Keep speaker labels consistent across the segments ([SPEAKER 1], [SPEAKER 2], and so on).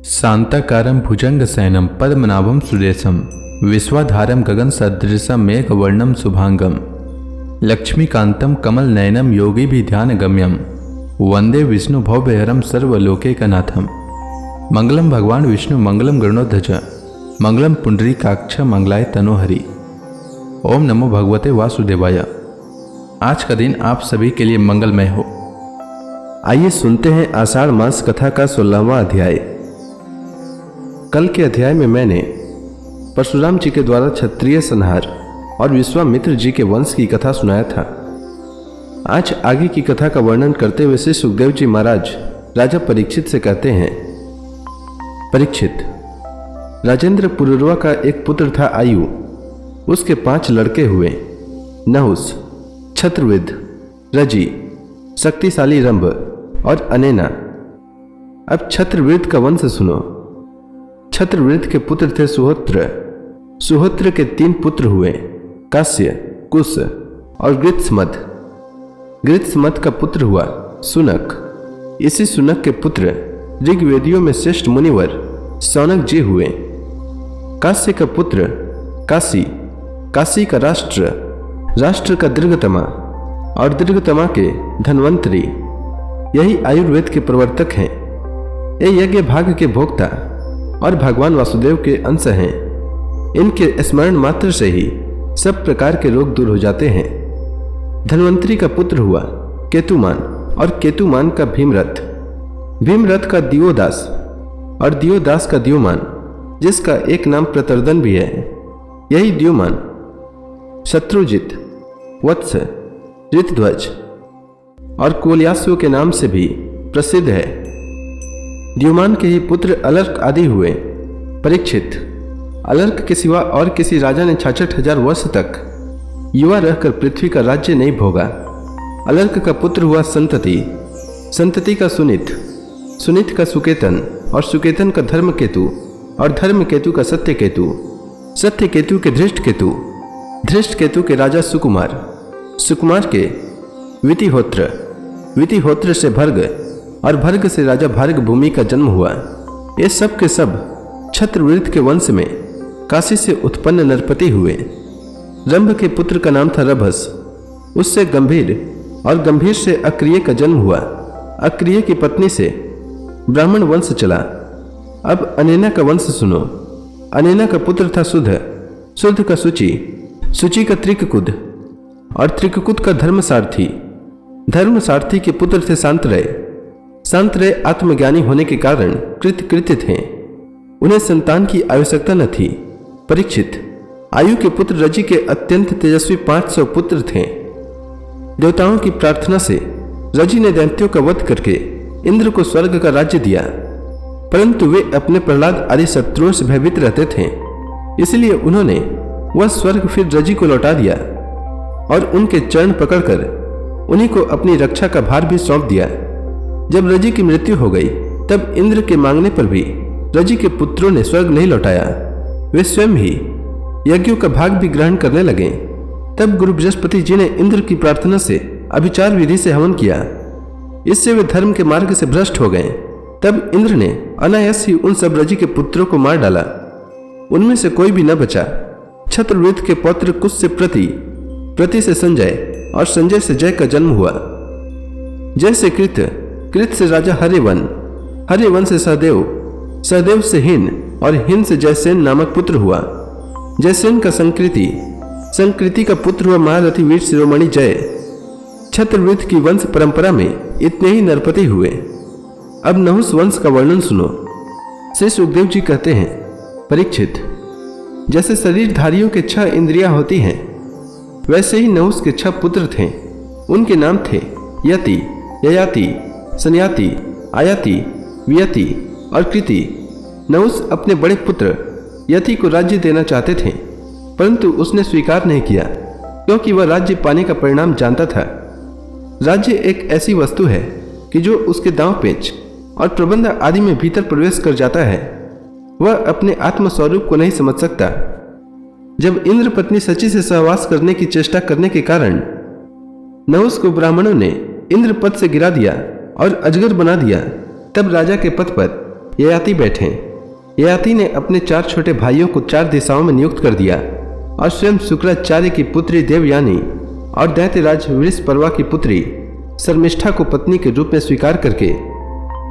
[SPEAKER 1] शांताकारं भुजंगशयनं पद्मनाभं सुरेशं विश्वाधारं गगनसदृशं मेघवर्णं शुभांगं लक्ष्मीकान्तं कमलनयनं योगिभिध्यानगम्यं वंदे विष्णु भवभयहरं सर्वलोकैकनाथं। मंगलम भगवान विष्णु मंगलम गरुड़ध्वज मंगलम पुंडरीकाक्ष मंगलाय तनोहरि। ओम नमो भगवते वासुदेवाय। आज का दिन आप सभी के लिए मंगलमय हो।
[SPEAKER 2] आइए सुनते हैं आषाढ़ मास कथा का 16वां अध्याय। कल के अध्याय में मैंने परशुराम जी के द्वारा क्षत्रिय संहार और विश्वामित्र जी के वंश की कथा सुनाया था। आज आगे की कथा का वर्णन करते हुए श्री सुखदेव जी महाराज राजा परीक्षित से कहते हैं, परीक्षित, राजेंद्र पुरुरवा का एक पुत्र था आयु। उसके 5 लड़के हुए, नहुस, छत्रविद, रजी, शक्तिशाली रंभ और अनेना। अब छत्रविद का वंश सुनो। छत्रविद के पुत्र थे सुहोत्र। सुहोत्र के 3 पुत्र हुए, कास्य, कुश और गृत्समत। गृत्समत का पुत्र हुआ सुनक। इसी सुनक के पुत्र ऋग्वेदियों में श्रेष्ठ मुनिवर सौनक जी हुए। कास्य का पुत्र काशी, काशी का राष्ट्र, राष्ट्र का दीर्घतमा और दीर्घतमा के धन्वंतरी, यही आयुर्वेद के प्रवर्तक हैं। ये यज्ञ भाग के भोक्ता और भगवान वासुदेव के अंश हैं। इनके स्मरण मात्र से ही सब प्रकार के रोग दूर हो जाते हैं। धन्वंतरी का पुत्र हुआ केतुमान और केतुमान का भीमरथ, भीमरथ का दियोदास और दियोदास का द्युमान, जिसका एक नाम प्रतर्दन भी है। यही द्युमान शत्रुजित, वत्स, ऋतध्वज और कोल्यासु के नाम से भी प्रसिद्ध है। द्युमान के ही पुत्र अलर्क आदि हुए। परीक्षित, अलर्क के सिवा और किसी राजा ने 66,000 वर्ष तक युवा रहकर पृथ्वी का राज्य नहीं भोगा। अलर्क का पुत्र हुआ संतति, संतति का सुनित, सुनित का सुकेतन और सुकेतन का धर्मकेतु और धर्मकेतु का सत्यकेतु, सत्यकेतु के धृष्टकेतु, धृष्टकेतु के राजा सुकुमार, सुकुमार के वितिहोत्र, वितिहोत्र से भर्ग और भर्ग से राजा भार्ग भूमि का जन्म हुआ। ये सब के सब छत्रवृत्त के वंश में काशी से उत्पन्न नरपति हुए। रंभ के पुत्र का नाम था रभस। उससे गंभीर और गंभीर से अक्रिय का जन्म हुआ। अक्रिय की पत्नी से ब्राह्मण वंश चला। अब अनेना का वंश सुनो। अनेना का पुत्र था सुध, सुध का सुचि, सुचि का त्रिककुद और त्रिककुद का धर्मसारथी। धर्मसारथी के पुत्र थे शांतरय। शांतरय आत्मज्ञानी होने के कारण कृतकृत्य थे। उन्हें संतान की आवश्यकता न थी। परीक्षित, आयु के पुत्र रजी के अत्यंत तेजस्वी 500 पुत्र थे। देवताओं की प्रार्थना से रजी ने दैत्यों का वध करके इंद्र को स्वर्ग का राज्य दिया, परंतु वे अपने प्रहलाद आदि शत्रुओं से भयभीत रहते थे। इसलिए उन्होंने वह स्वर्ग फिर रजी को लौटा दिया और उनके चरण पकड़कर उन्हीं को अपनी रक्षा का भार भी सौंप दिया। जब रजी की मृत्यु हो गई, तब इंद्र के मांगने पर भी रजी के पुत्रों ने स्वर्ग नहीं लौटाया। वे स्वयं ही यज्ञों का भाग भी ग्रहण करने लगे। तब गुरु बृहस्पति जी ने इंद्र की प्रार्थना से अभिचार विधि से हवन किया। इससे वे धर्म के मार्ग से भ्रष्ट हो गए। तब इंद्र ने अनायास ही उन सब रजी के पुत्रों को मार डाला। उनमें से कोई भी न बचा। छत्रवृत्त के पौत्र कुश से प्रति, प्रति से संजय और संजय से जय का जन्म हुआ। जय से कृत, कृत से राजा हर्यवन, हर्यवन से सहदेव, सहदेव से हिन और हिन से जयसेन नामक पुत्र हुआ। जयसेन का संकृति, संकृति का पुत्र हुआ महारथी वीर शिरोमणि जय। छत्रवृत्त की वंश परंपरा में इतने ही नरपति हुए। अब नहुस वंश का वर्णन सुनो। श्री सुखदेव जी कहते हैं, परीक्षित, जैसे शरीरधारियों के 6 इंद्रियां होती हैं, वैसे ही नहुस के 6 पुत्र थे। उनके नाम थे यति, ययाति, सन्याति, आयाति, वियति और कृति। नहुस अपने बड़े पुत्र यति को राज्य देना चाहते थे, परंतु उसने स्वीकार नहीं किया, क्योंकि वह राज्य पाने का परिणाम जानता था। राज्य एक ऐसी वस्तु है कि जो उसके दांव पेच और प्रबंध आदि में भीतर प्रवेश कर जाता है, वह अपने आत्म स्वरूप को नहीं समझ सकता। जब इंद्र पत्नी सची से सहवास करने की चेष्टा करने के कारण नहुस को ब्राह्मणों ने इंद्र पद से गिरा दिया और अजगर बना दिया, तब राजा के पद पर ययाति बैठे। ययाति ने अपने 4 छोटे भाइयों को 4 दिशाओं में नियुक्त कर दिया और स्वयं शुक्राचार्य की पुत्री देवयानी और दैत्यराज वृषपर्वा की पुत्री शर्मिष्ठा को पत्नी के रूप में स्वीकार करके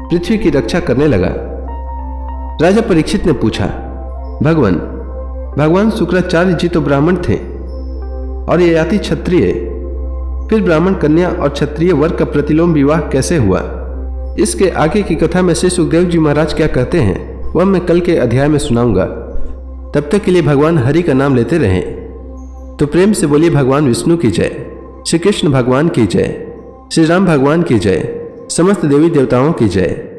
[SPEAKER 2] पृथ्वी की रक्षा करने लगा। राजा परीक्षित ने पूछा, भगवान शुक्राचार्य जी तो ब्राह्मण थे और ययाति क्षत्रिय, फिर ब्राह्मण कन्या और क्षत्रिय वर का प्रतिलोम विवाह कैसे हुआ? इसके आगे की कथा में श्री सुखदेव जी महाराज क्या कहते हैं वह मैं कल के अध्याय में सुनाऊंगा। तब तक के लिए भगवान हरि का नाम लेते रहें। तो प्रेम से बोलिए भगवान विष्णु की जय, श्री कृष्ण भगवान की जय, श्री राम भगवान की जय, समस्त देवी देवताओं की जय।